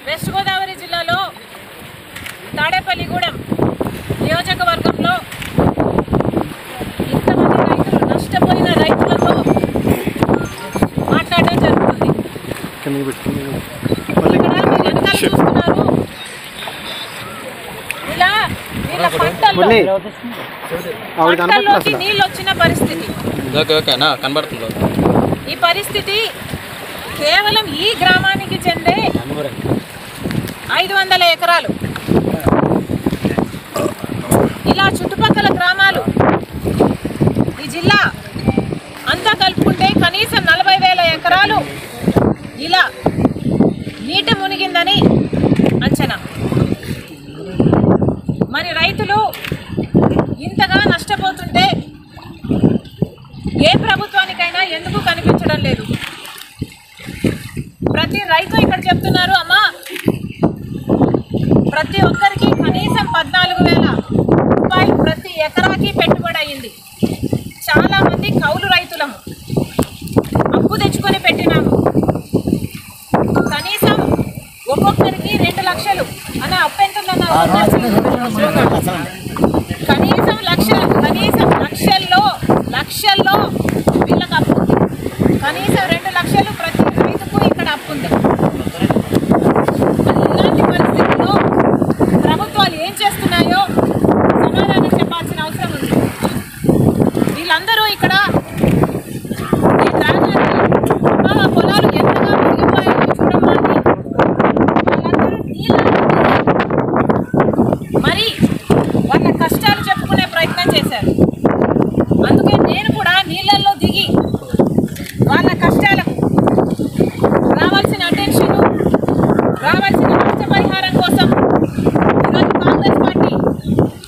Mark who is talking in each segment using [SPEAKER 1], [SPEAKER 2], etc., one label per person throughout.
[SPEAKER 1] West Godavari జిల్లాలో తాడేపల్లిగూడెం నియోజకవర్గంలో ఇంతమంది రైతులు నష్టపోయిన రైతులతో మాట్లాడడం జరుగుతుంది. ఇక్కడ మీరు వెనకాల చూస్తున్నారు, ఇలా వీళ్ళ పంటల్లోకి నీళ్ళు వచ్చిన పరిస్థితి. ఈ పరిస్థితి కేవలం ఈ గ్రామానికి చెందే 500 ఎకరాలు. ఇలా చుట్టుపక్కల గ్రామాలు ఈ జిల్లా అంతా కలుపుకుంటే కనీసం 40,000 ఎకరాలు ఇలా నీట మునిగిందని అంచనా. మరి రైతులు ఇంతగా నష్టపోతుంటే ఏ ప్రభుత్వానికైనా ఎందుకు కనిపించడం లేదు? ప్రతి రైతు ఇక్కడ చెప్తున్నారు, అమ్మా ప్రతి ఒక్కరికి కనీసం 14,000 రూపాయలు ప్రతి ఎకరాకి పెట్టుబడి అయ్యింది. చాలామంది కౌలు రైతులము, అప్పు తెచ్చుకొని పెట్టినాము. కనీసం ఒక్కొక్కరికి 2 లక్షలు అనే అప్పు ఎంతుందన్న కనీసం లక్షల్లో వీళ్ళకి అప్పు ఉంది. కనీసం 2 లక్షలు ప్రతి రైతుకు ఇక్కడ అప్పు ఉంది. ఇలాంటి పరిస్థితుల్లో ప్రభుత్వాలు ఏం చేస్తున్నాయో సమాధానం చెప్పాల్సిన అవసరం ఉంది. వీళ్ళందరూ ఇక్కడ మా పొలాలు ఎంతగా మునిగిపోయాయో చూడమ్మా అని వాళ్ళందరూ మరి వాళ్ళ కష్టాలు చెప్పుకునే ప్రయత్నం చేశారు. అందుకే నేను కూడా నీళ్ళల్లో దిగి వాళ్ళ కష్టాలకు రావాల్సిన అటెన్షన్, రావాల్సిన నష్టపరిహారం కోసం ఈరోజు కాంగ్రెస్ పార్టీ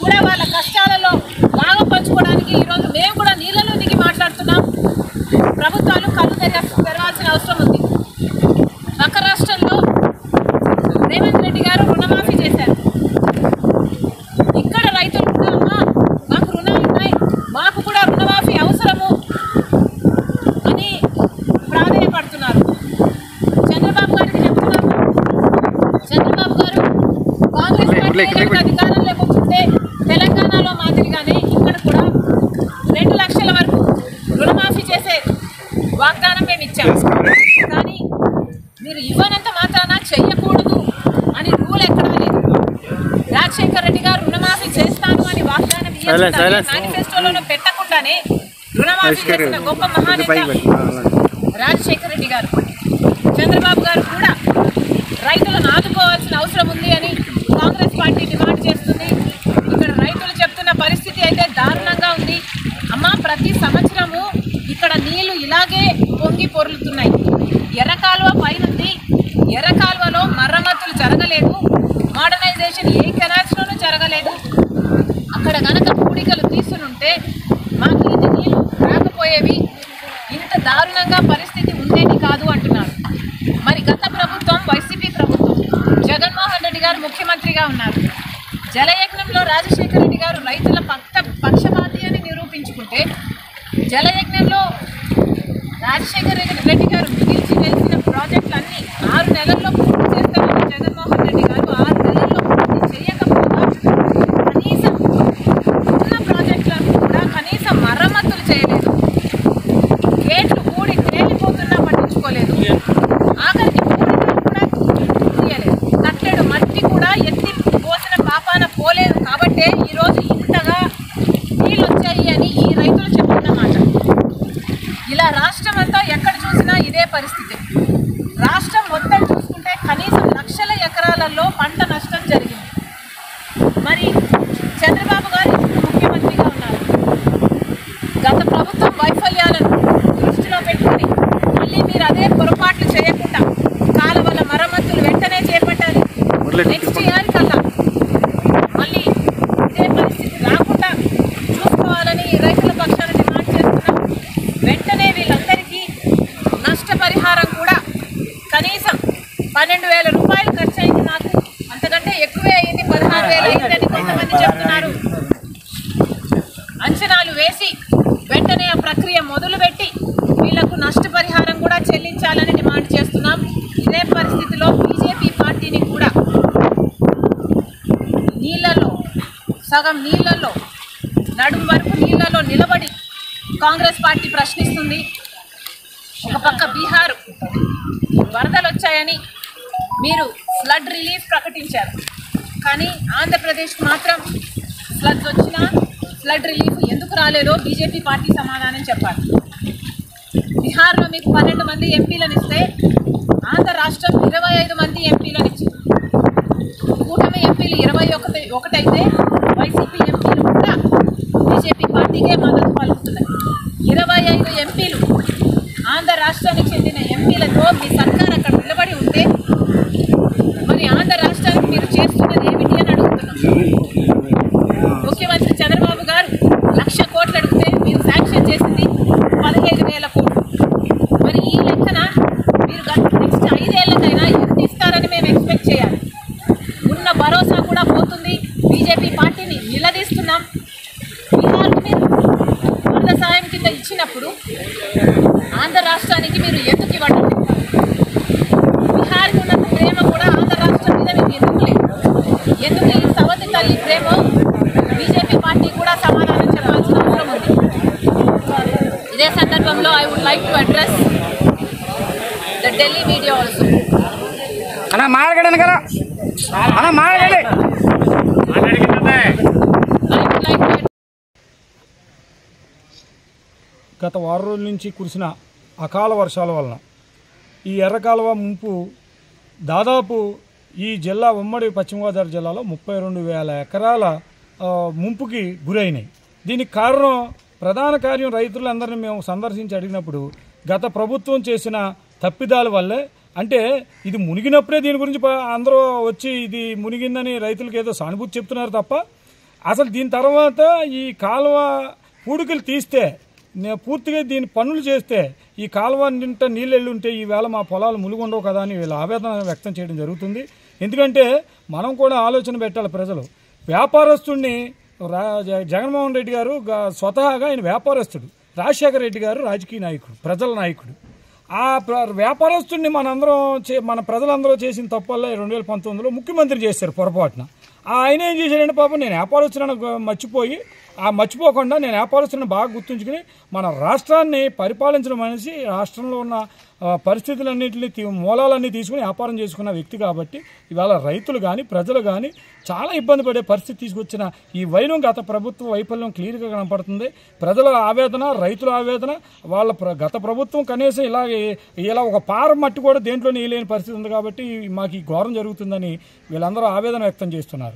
[SPEAKER 1] కూడా వాళ్ళ కష్టాలలో బాగా పంచుకోవడానికి ఈరోజు మేము కూడా నీళ్ళలో దిగి మాట్లాడుతున్నాం. ప్రభుత్వాలు కళ్ళు తెరవాల్సిన అవసరం ఉంది. పక్క రాష్ట్రంలో రేవంత్ రెడ్డి గారు రుణమాఫీ చేశారు. ఇక్కడ రైతులు కూడా అమ్మా మాకు రుణాలు ఉన్నాయి, మాకు కూడా రుణమాఫీ అవసరము అని ప్రాధాన్యపడుతున్నారు. చంద్రబాబు గారికి చెప్తున్నాము, చంద్రబాబు గారు కాంగ్రెస్ పార్టీ అధికారంలో కూర్చుంటే తెలంగాణలో మాదిరిగానే ఇక్కడ కూడా 2 లక్షల వరకు రుణమాఫీ చేసే వాగ్దానం మేము ఇచ్చాము. కానీ మీరు ఇవ్వనంత మాత్రాన చెయ్యకూడదు అని రూల్ ఎక్కడా లేదు. రాజశేఖర రెడ్డి గారు రుణమాఫీ చేస్తాను అని వాగ్దానం మేనిఫెస్టోలో పెట్టకుండానే రుణమాఫీ చేసిన గొప్ప మహానేత రాజశేఖర రెడ్డి గారు. చంద్రబాబు గారు కూడా రైతులను ఆదుకోవాల్సిన అవసరం ఉంది అని కాంగ్రెస్ పార్టీ డిమాండ్ చేస్తుంది. ఇక్కడ రైతులు చెప్తున్న పరిస్థితి అయితే దారుణంగా ఉంది. అమ్మ ప్రతి సంవత్సరము ఇక్కడ నీళ్లు ఇలాగే పొంగి పొర్లుతున్నాయి. ఎర్రకాలువ పైనుంది, ఎర్రకాలువలో మరమ్మతులు జరగలేదు, మోడర్నైజేషన్ ఏ కెనాల్స్లోనూ జరగలేదు. అక్కడ గనక పూడికలు తీసునుంటే మాకు ఇది నీళ్లు రాకపోయేవి, ఇంత దారుణంగా పరిస్థితి ఉండేది కాదు అంటున్నారు. మరి గత ప్రభుత్వం వైసీపీ ప్రభుత్వం, జగన్మోహన్ రెడ్డి గారు ముఖ్యమంత్రిగా ఉన్నారు. జలయజ్ఞంలో రాజశేఖర రెడ్డి గారు రైతుల పక్షపాతి అని నిరూపించుకుంటే, జలయజ్ఞంలో రాజశేఖర రెడ్డి గారు మిగిల్చి వెళ్సిన ప్రాజెక్టులన్నీ 6 నెలల్లో పూర్తి చేస్తామని జగన్మోహన్ రెడ్డి గారు 6 నెలల్లో పూర్తి చేయకపోగా కనీసం ఉన్న ప్రాజెక్టులను కూడా కనీసం మరమ్మతులు చేయలేదు. గేట్లు కూడి తేలిపోతున్నా పట్టించుకోలేదు. ఆఖరికి పూడికలు కూడా తీయలేదు. కట్టెడు మట్టి కూడా ఎత్తి పోసిన పాపాన పోలేదు. కాబట్టే ఈరోజు ఇంతగా నీళ్ళు వచ్చాయి అని ఈ రైతులు చెప్తున్నమాట. ఇలా రాష్ట్రం అంతా ఎక్కడ చూసినా ఇదే పరిస్థితి. రాష్ట్రం మొత్తం చూసుకుంటే కనీసం లక్షల ఎకరాలలో పంట నష్టం జరిగింది. మరి చంద్రబాబు గారు ముఖ్యమంత్రిగా ఉన్నారు. గత ప్రభుత్వం వైఫల్యాలను దృష్టిలో పెట్టుకుని మళ్ళీ మీరు అదే పొరపాట్లు చేయకుండా కాలువల మరమ్మతులు వెంటనే చేపట్టాలి. నెక్స్ట్ ఇయర్ కల్లా మళ్ళీ ఇదే పరిస్థితి రాకుండా చూసుకోవాలని రైతుల పక్షాన డిమాండ్ చేస్తున్నాం. వెంటనే వీళ్ళందరికీ నష్టపరిహారం కూడా కనీసం 12,000 రూపాయలు ఖర్చు అయింది. నాకు అంతకంటే ఎక్కువే అయింది, 16,000 అయిందని కొంతమంది చెప్తున్నారు. అంచనాలు వేసి వెంటనే ఆ ప్రక్రియ మొదలుపెట్టి వీళ్లకు నష్టపరిహారం కూడా చెల్లించాలని డిమాండ్ చేస్తున్నాం. ఇదే పరిస్థితిలో బీజేపీ పార్టీని కూడా నీళ్లలో సగం నీళ్లలో నడుము వరకు నీళ్లలో నిలబడి కాంగ్రెస్ పార్టీ ప్రశ్నిస్తుంది. ఒక పక్క బీహార్ వరదలు వచ్చాయని మీరు ఫ్లడ్ రిలీఫ్ ప్రకటించారు, కానీ ఆంధ్రప్రదేశ్కి మాత్రం ఫ్లడ్స్ వచ్చినా ఫ్లడ్ రిలీఫ్ ఎందుకు రాలేదో బీజేపీ పార్టీ సమాధానం చెప్పాలి. బీహార్లో మీకు 12 మంది ఎంపీలను ఇస్తే ఆంధ్ర రాష్ట్రం 25 మంది ఎంపీలను ఇచ్చింది. కూటమి ఎంపీలు 21 అయితే వైసీపీ ఎంపీలు కూడా బీజేపీ పార్టీకే మద్దతు పలుకుతున్నాయి. 25 ఎంపీలు ఆంధ్ర రాష్ట్రానికి చెందిన ఎంపీలతో మీ సర్కార్ అక్కడ నిలబడి ఉంటే మరి ఆంధ్ర రాష్ట్రానికి మీరు చేస్తున్నది ఏమిటి అని అడుగుతున్నాం. ముఖ్యమంత్రి చంద్రబాబు గారు 1,00,000 కోట్లు అడిగితే మీరు శాంక్షన్ చేసింది 15,000 కోట్లు. మరి ఈ లెక్కన మీరు నెక్స్ట్ 5 ఏళ్లకైనా ఎంత ఇస్తారని మేము ఎక్స్పెక్ట్ చేయాలి. ఉన్న భరోసా కూడా పోతుంది. బీజేపీ పార్టీని నిలదీస్తున్నాం. బీహార్కు మీరు వరద సాయం కింద ఇచ్చినప్పుడు ఆంధ్ర రాష్ట్రానికి మీరు ఎందుకు ఇవ్వడం? బీహార్కి ఉన్నంత ప్రేమ కూడా ఆంధ్ర రాష్ట్రం మీద మీకు ఎందుకు లేదు? ఎందుకు ఈ సవతి తల్లి ప్రేమ బీజేపీ పార్టీ కూడా సమాధానం చెప్పాల్సిన అవసరం ఉంది. ఇదే సందర్భంలో I would like to address the Delhi media also.
[SPEAKER 2] గత వారం రోజుల నుంచి కురిసిన అకాల వర్షాల వలన ఈ ఎర్రకాలువ ముంపు దాదాపు ఈ జిల్లా ఉమ్మడి పశ్చిమ గోదావరి జిల్లాలో 32,000 ఎకరాల ముంపుకి గురైనాయి. దీనికి కారణం ప్రధాన కార్యం రైతులందరినీ మేము సందర్శించి అడిగినప్పుడు గత ప్రభుత్వం చేసిన తప్పిదాల వల్లే, అంటే ఇది మునిగినప్పుడే దీని గురించి అందరూ వచ్చి ఇది మునిగిందని రైతులకు ఏదో సానుభూతి చెప్తున్నారు తప్ప అసలు దీని తర్వాత ఈ కాలువ పూడికలు తీస్తే పూర్తిగా దీని పనులు చేస్తే ఈ కాలువ నింట నీళ్ళు వెళ్ళి ఉంటే ఈవేళ మా పొలాలు ములుగుండవు కదా అని వీళ్ళ ఆవేదన వ్యక్తం చేయడం జరుగుతుంది. ఎందుకంటే మనం కూడా ఆలోచన పెట్టాలి. ప్రజలు వ్యాపారస్తుడిని జగన్మోహన్ రెడ్డి గారు స్వతహాగా ఆయన వ్యాపారస్తుడు, రాజశేఖర రెడ్డి గారు రాజకీయ నాయకుడు, ప్రజల నాయకుడు. ఆ వ్యాపారస్తుడిని మన ప్రజలందరూ చేసిన తప్పు వల్ల 2019లో ముఖ్యమంత్రి చేశారు పొరపాటున. ఆయన ఏం చేశారంటే పాపం నేను వ్యాపారస్తులను మర్చిపోకుండా నేను వ్యాపారస్తులను బాగా గుర్తుంచుకుని మన రాష్ట్రాన్ని పరిపాలించిన మనిషి, రాష్ట్రంలో ఉన్న పరిస్థితులన్నింటినీ మూలాలన్నీ తీసుకుని వ్యాపారం చేసుకున్న వ్యక్తి కాబట్టి ఇవాళ రైతులు కానీ ప్రజలు కానీ చాలా ఇబ్బంది పడే పరిస్థితి తీసుకొచ్చిన ఈ వైనం గత ప్రభుత్వ వైఫల్యం క్లియర్గా కనపడుతుంది. ప్రజల ఆవేదన, రైతుల ఆవేదన, గత ప్రభుత్వం కనీసం ఇలా ఒక పారం మట్టి కూడా దేంట్లో నీయలేని పరిస్థితి ఉంది కాబట్టి మాకు ఈ ఘోరం జరుగుతుందని వీళ్ళందరూ ఆవేదన వ్యక్తం చేస్తున్నారు.